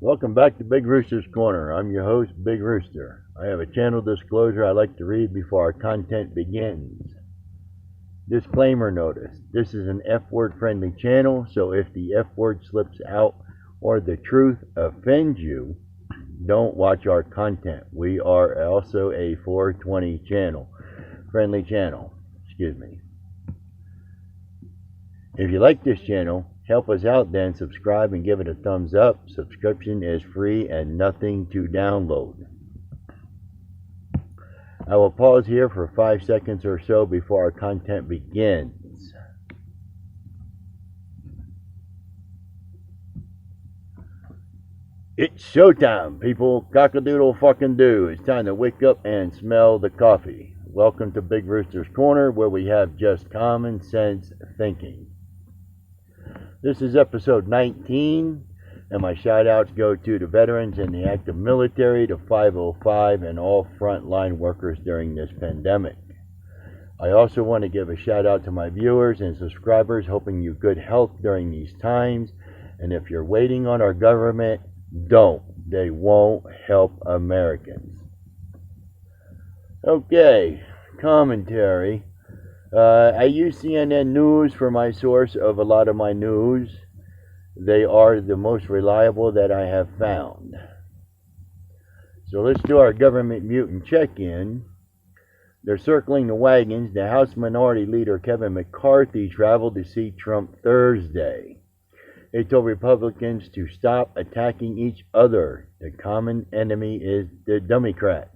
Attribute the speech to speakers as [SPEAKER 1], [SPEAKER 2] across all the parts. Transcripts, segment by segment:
[SPEAKER 1] Welcome back to Big Rooster's Corner. I'm your host, Big Rooster. I have a channel disclosure I like to read before our content begins. Disclaimer notice. This is an F-word friendly channel, so if the F-word slips out or the truth offends you, don't watch our content. We are also a 420 channel, friendly channel. Excuse me. If you like this channel, help us out then, subscribe and give it a thumbs up. Subscription is free and nothing to download. I will pause here for 5 seconds or so before our content begins. It's showtime, people. Cock-a-doodle fucking do. It's time to wake up and smell the coffee. Welcome to Big Rooster's Corner, where we have just common sense thinking. This is episode 19, and my shout-outs go to the veterans in the active military, the 505, and all frontline workers during this pandemic. I also want to give a shout-out to my viewers and subscribers, hoping you good health during these times. And if you're waiting on our government, don't. They won't help Americans. Okay, commentary. I use CNN News for my source of a lot of my news. They are the most reliable that I have found. So let's do our government mutant check-in. They're circling the wagons. The House Minority Leader Kevin McCarthy traveled to see Trump Thursday. He told Republicans to stop attacking each other. The common enemy is the Democrats.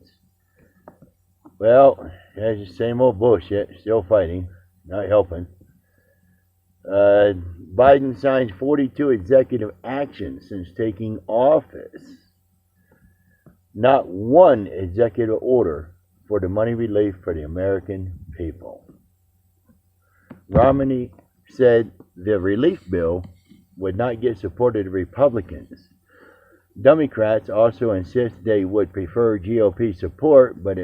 [SPEAKER 1] Well, that's the same old bullshit. Still fighting. Not helping. Biden signs 42 executive actions since taking office. Not one executive order for the money relief for the American people. Romney said the relief bill would not get supported by Republicans. Democrats also insist they would prefer GOP support, but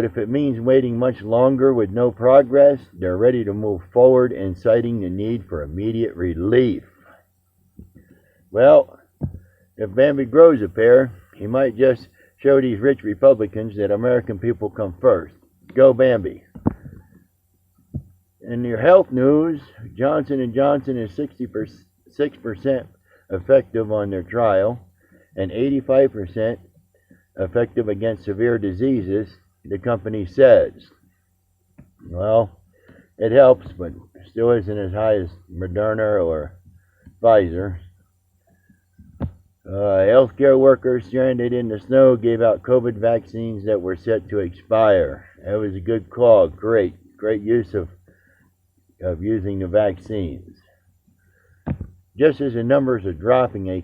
[SPEAKER 1] if it means waiting much longer with no progress, they're ready to move forward, citing the need for immediate relief. Well, if Bambi grows a pair, he might just show these rich Republicans that American people come first. Go Bambi. In your health news, Johnson & Johnson is 66% effective on their trial and 85% effective against severe diseases, the company says. Well, it helps, but still isn't as high as Moderna or Pfizer. Healthcare workers stranded in the snow gave out COVID vaccines that were set to expire. That was a good call. Great use of using the vaccines. Just as the numbers are dropping, a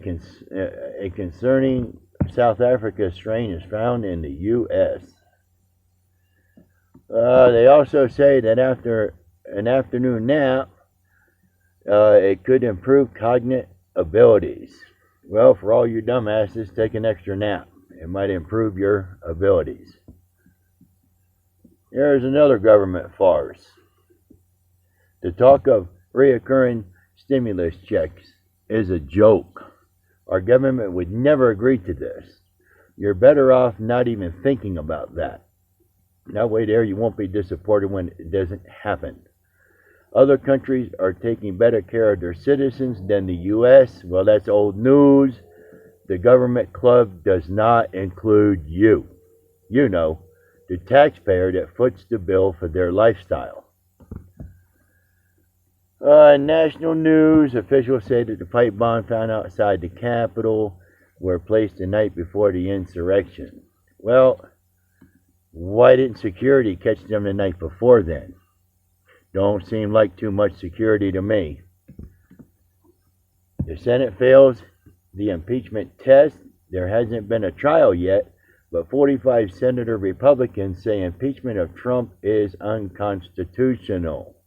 [SPEAKER 1] concerning South Africa strain is found in the U.S. They also say that after an afternoon nap, it could improve cognitive abilities. Well, for all you dumbasses, take an extra nap. It might improve your abilities. Here's another government farce. The talk of reoccurring stimulus checks is a joke. Our government would never agree to this. You're better off not even thinking about that. That way there you won't be disappointed when it doesn't happen. Other countries are taking better care of their citizens than the U.S. Well, that's old news. The government club does not include you. You know, the taxpayer that foots the bill for their lifestyle. National news, officials say that the pipe bomb found outside the Capitol were placed the night before the insurrection. Well, why didn't security catch them the night before then? Don't seem like too much security to me. The Senate fails the impeachment test. There hasn't been a trial yet, but 45 Senator Republicans say impeachment of Trump is unconstitutional.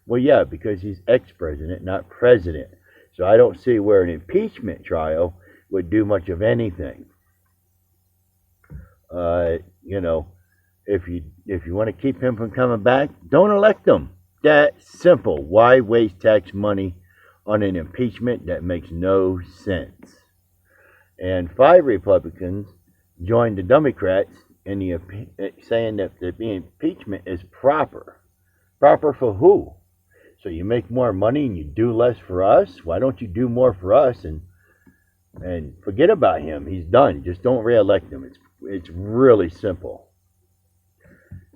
[SPEAKER 1] Well, yeah, because he's ex-president, not president. So I don't see where an impeachment trial would do much of anything. If you want to keep him from coming back, don't elect him. That's simple. Why waste tax money on an impeachment that makes no sense? And 5 Republicans joined the Democrats in saying that the impeachment is proper. Proper for who? So you make more money and you do less for us? Why don't you do more for us and forget about him? He's done. Just don't reelect him. It's really simple.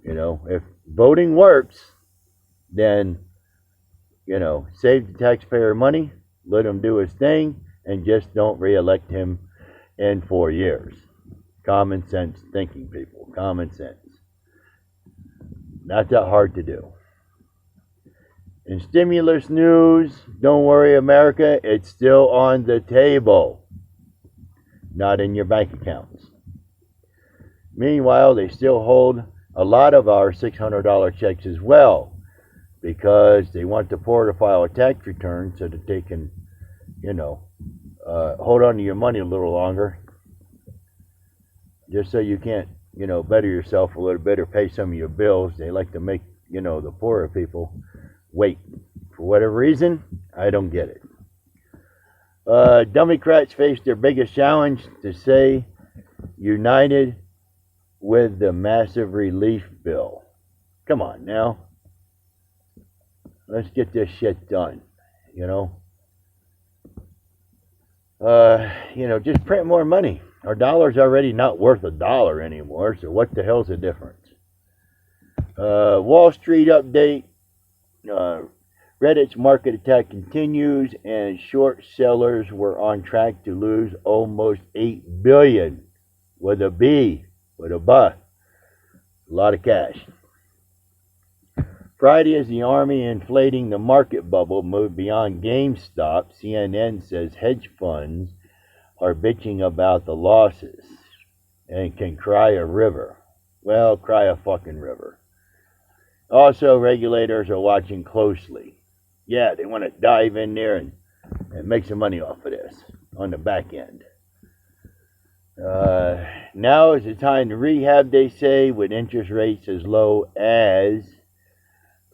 [SPEAKER 1] You know, if voting works, then, you know, save the taxpayer money, let him do his thing, and just don't reelect him in 4 years. Common sense thinking, people. Common sense. Not that hard to do. In stimulus news, don't worry, America, it's still on the table. Not in your bank accounts. Meanwhile, they still hold a lot of our $600 checks as well, because they want the poor to file a tax return so that they can, you know, hold on to your money a little longer, just so you can't, you know, better yourself a little bit or pay some of your bills. They like to make, you know, the poorer people wait. For whatever reason, I don't get it. Democrats face their biggest challenge to stay united with the massive relief bill. Come on now. Let's get this shit done, you know. You know, just print more money. Our dollar's already not worth $1 anymore, so what the hell's the difference? Wall Street update. Reddit's market attack continues, and short sellers were on track to lose almost $8 billion with a B, with a buh. A lot of cash. Friday, as the army inflating the market bubble moved beyond GameStop, CNN says hedge funds are bitching about the losses and can cry a river. Well, cry a fucking river. Also, regulators are watching closely. Yeah, they want to dive in there and make some money off of this on the back end. Now is the time to rehab, they say, with interest rates as low as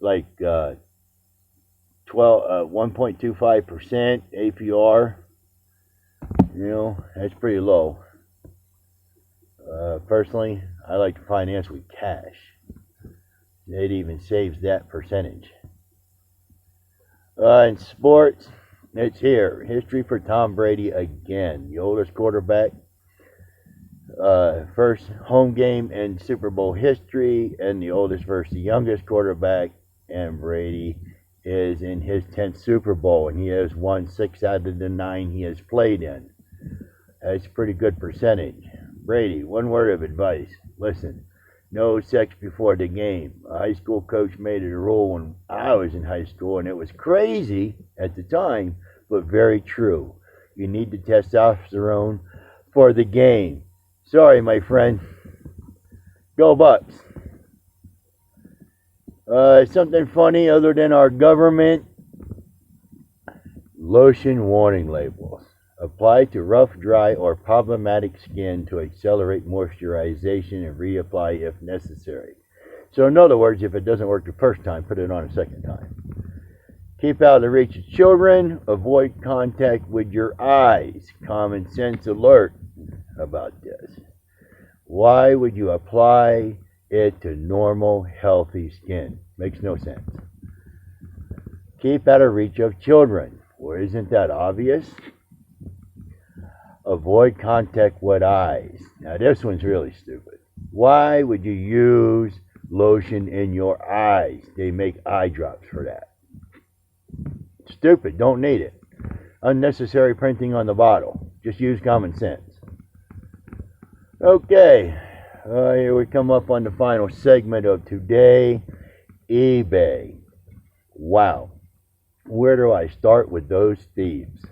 [SPEAKER 1] like 1.25% APR. You know, that's pretty low. Personally, I like to finance with cash. It even saves that percentage. In sports, it's here. History for Tom Brady again. The oldest quarterback. First home game in Super Bowl history, and the oldest versus the youngest quarterback. And Brady is in his 10th Super Bowl, and he has won 6 out of the 9 he has played in. That's a pretty good percentage. Brady, one word of advice. Listen, no sex before the game. A high school coach made it a rule when I was in high school, and it was crazy at the time, but very true. You need the testosterone for the game. Sorry, my friend. Go Bucks. Something funny other than our government. Lotion warning labels. Apply to rough, dry, or problematic skin to accelerate moisturization and reapply if necessary. So in other words, if it doesn't work the first time, put it on a second time. Keep out of the reach of children. Avoid contact with your eyes. Common sense alert about this. Why would you apply it to normal, healthy skin? Makes no sense. Keep out of reach of children. Well, isn't that obvious? Avoid contact with eyes. Now, this one's really stupid. Why would you use lotion in your eyes? They make eye drops for that. Stupid. Don't need it. Unnecessary printing on the bottle. Just use common sense. Okay. Here we come up on the final segment of today. eBay. Wow. Where do I start with those thieves?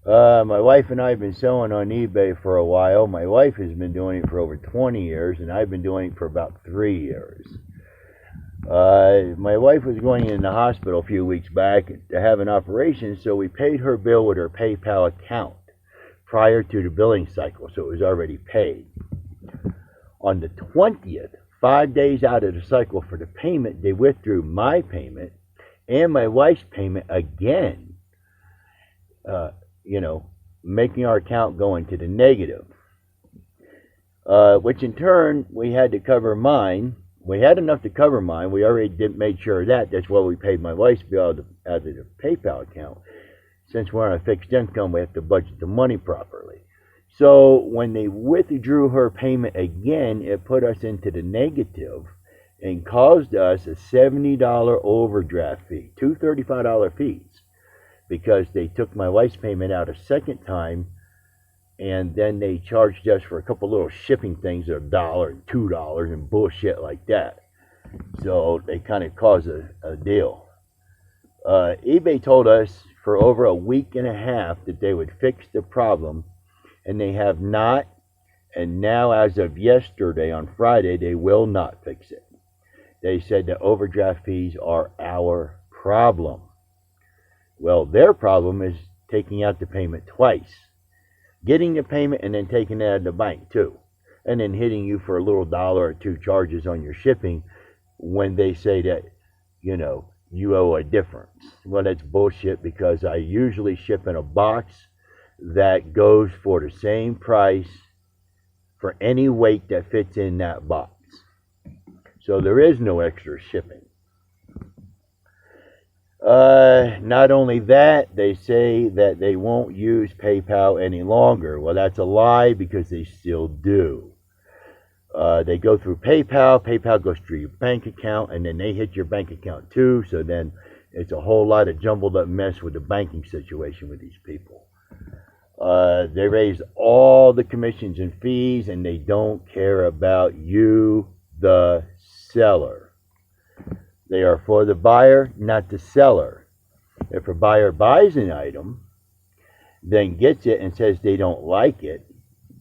[SPEAKER 1] My wife and I have been selling on eBay for a while. My wife has been doing it for over 20 years, and I've been doing it for about 3 years. My wife was going in the hospital a few weeks back to have an operation, so we paid her bill with her PayPal account prior to the billing cycle, so it was already paid. On the 20th, 5 days out of the cycle for the payment, they withdrew my payment and my wife's payment again. making our account go into the negative. Which in turn, we had to cover mine. We had enough to cover mine. We already made sure of that. That's why we paid my wife's bill out of the PayPal account. Since we're on a fixed income, we have to budget the money properly. So when they withdrew her payment again, it put us into the negative and caused us a $70 overdraft fee, two $35 fees, because they took my wife's payment out a second time, and then they charged us for a couple little shipping things of $1 and $2 and bullshit like that. So they kind of caused a deal. eBay told us for over a week and a half that they would fix the problem, and they have not. And now, as of yesterday, on Friday, they will not fix it. They said the overdraft fees are our problem. Well, their problem is taking out the payment twice. Getting the payment and then taking it out of the bank too. And then hitting you for a little $1 or $2 charges on your shipping when they say that, you owe a difference. Well, that's bullshit, because I usually ship in a box that goes for the same price for any weight that fits in that box. So there is no extra shipping. Not only that, they say that they won't use PayPal any longer. Well, that's a lie, because they still do. They go through PayPal. PayPal goes through your bank account, and then they hit your bank account too. So then it's a whole lot of jumbled up mess with the banking situation with these people. They raise all the commissions and fees, and they don't care about you, the seller. They are for the buyer, not the seller. If a buyer buys an item, then gets it and says they don't like it,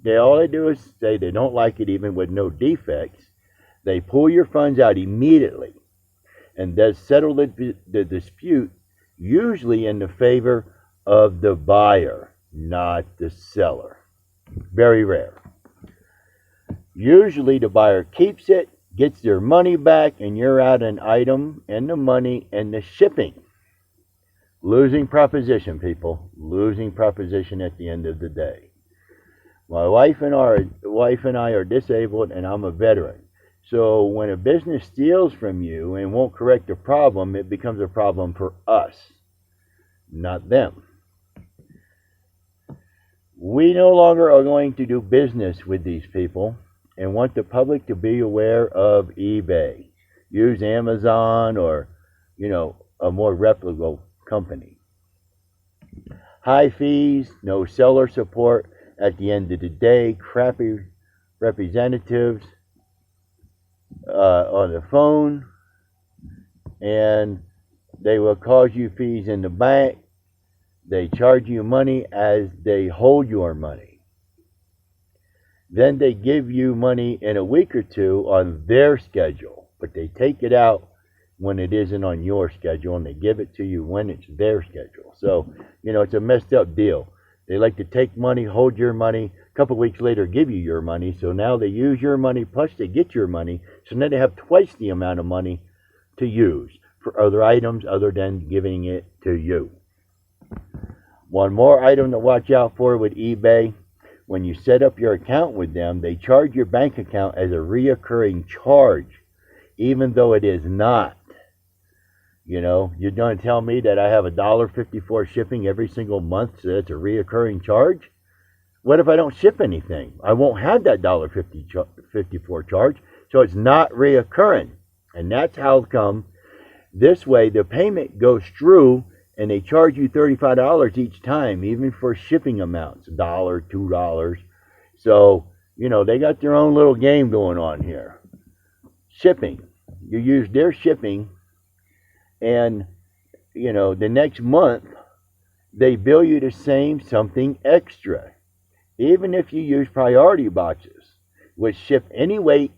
[SPEAKER 1] all they do is say they don't like it even with no defects. They pull your funds out immediately and then settle the dispute, usually in the favor of the buyer, not the seller. Very rare. Usually the buyer keeps it, gets their money back, and you're out an item and the money and the shipping. Losing proposition, people. Losing proposition at the end of the day. My wife and I are disabled, and I'm a veteran. So when a business steals from you and won't correct the problem, it becomes a problem for us, not them. We no longer are going to do business with these people and want the public to be aware of eBay. Use Amazon or, a more reputable company. High fees, no seller support. At the end of the day, crappy representatives on the phone, and they will cause you fees in the bank. They charge you money as they hold your money. Then they give you money in a week or two on their schedule, but they take it out when it isn't on your schedule, and they give it to you when it's their schedule. So, it's a messed up deal. They like to take money, hold your money, a couple weeks later give you your money. So now they use your money, plus they get your money. So now they have twice the amount of money to use for other items other than giving it to you. One more item to watch out for with eBay. When you set up your account with them, they charge your bank account as a reoccurring charge, even though it is not. You're going to tell me that I have $1.54 shipping every single month, so that's a reoccurring charge? What if I don't ship anything? I won't have that $1.54 charge, so it's not reoccurring. And that's how come this way the payment goes through, and they charge you $35 each time, even for shipping amounts, $1, $2. So, they got their own little game going on here. Shipping. You use their shipping, and, the next month, they bill you the same something extra. Even if you use priority boxes, which ship any weight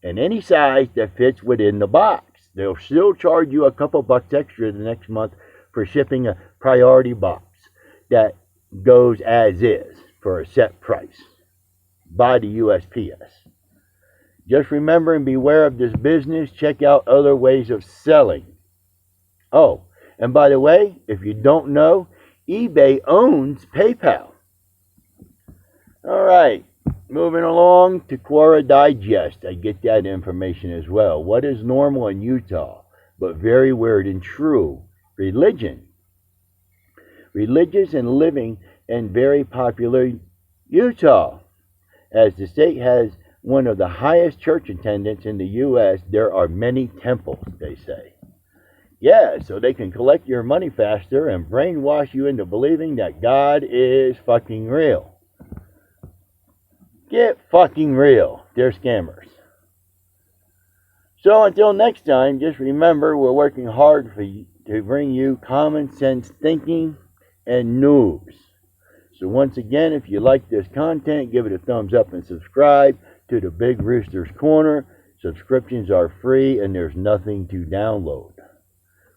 [SPEAKER 1] and any size that fits within the box. They'll still charge you a couple bucks extra the next month for shipping a priority box that goes as is for a set price by the USPS. Just remember and beware of this business. Check out other ways of selling. Oh, and by the way, if you don't know, eBay owns PayPal. Alright, moving along to Quora Digest. I get that information as well. What is normal in Utah, but very weird and true? Religion. Religious and living in very popular Utah. As the state has one of the highest church attendance in the U.S., there are many temples, they say. Yeah, so they can collect your money faster and brainwash you into believing that God is fucking real. Get fucking real. They're scammers. So until next time, just remember we're working hard to bring you common sense thinking and news. So once again, if you like this content, give it a thumbs up and subscribe to the Big Rooster's Corner. Subscriptions are free and there's nothing to download.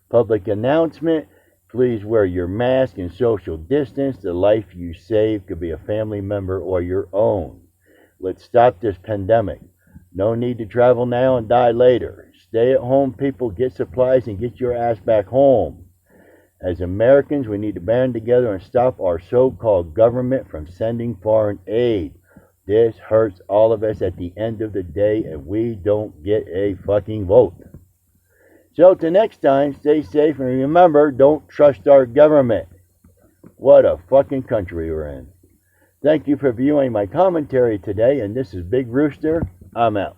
[SPEAKER 1] Public announcement, please wear your mask and social distance. The life you save could be a family member or your own. Let's stop this pandemic. No need to travel now and die later. Stay at home, people. Get supplies and get your ass back home. As Americans, we need to band together and stop our so-called government from sending foreign aid. This hurts all of us at the end of the day, and we don't get a fucking vote. So till next time, stay safe and remember, don't trust our government. What a fucking country we're in. Thank you for viewing my commentary today, and this is Big Rooster. I'm out.